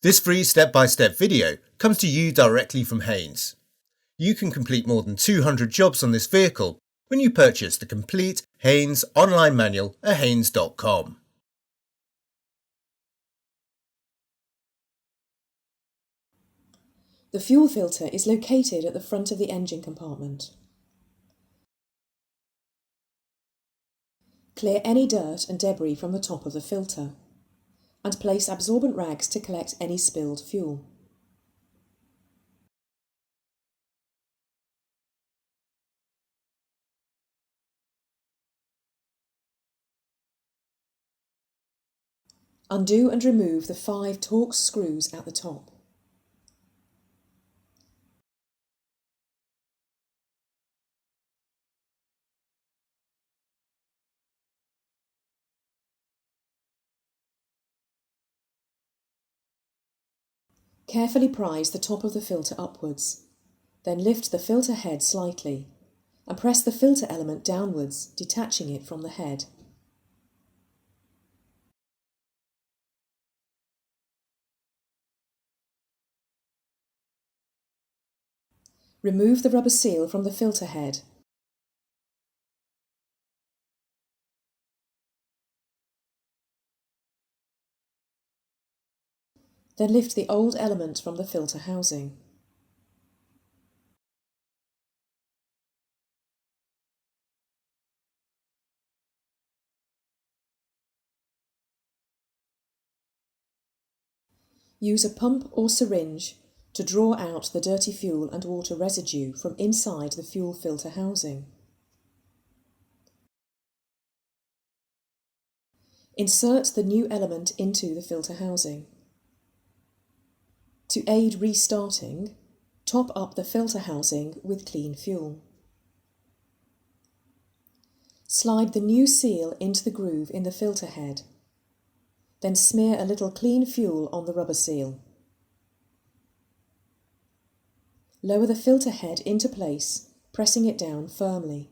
This free step-by-step video comes to you directly from Haynes. You can complete more than 200 jobs on this vehicle when you purchase the complete Haynes online manual at haynes.com. The fuel filter is located at the front of the engine compartment. Clear any dirt and debris from the top of the filter and place absorbent rags to collect any spilled fuel. Undo and remove the 5 Torx screws at the top. Carefully prise the top of the filter upwards, then lift the filter head slightly and press the filter element downwards, detaching it from the head. Remove the rubber seal from the filter head. Then lift the old element from the filter housing. Use a pump or syringe to draw out the dirty fuel and water residue from inside the fuel filter housing. Insert the new element into the filter housing. To aid restarting, top up the filter housing with clean fuel. Slide the new seal into the groove in the filter head. Then smear a little clean fuel on the rubber seal. Lower the filter head into place, pressing it down firmly.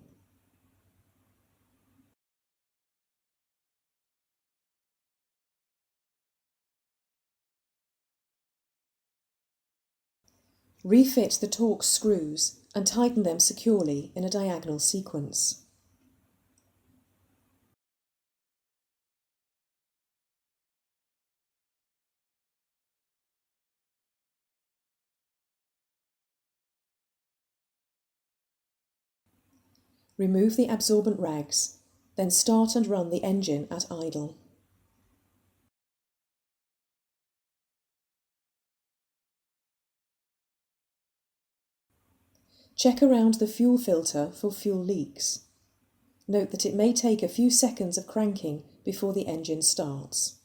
Refit the Torx screws and tighten them securely in a diagonal sequence. Remove the absorbent rags, then start and run the engine at idle. Check around the fuel filter for fuel leaks. Note that it may take a few seconds of cranking before the engine starts.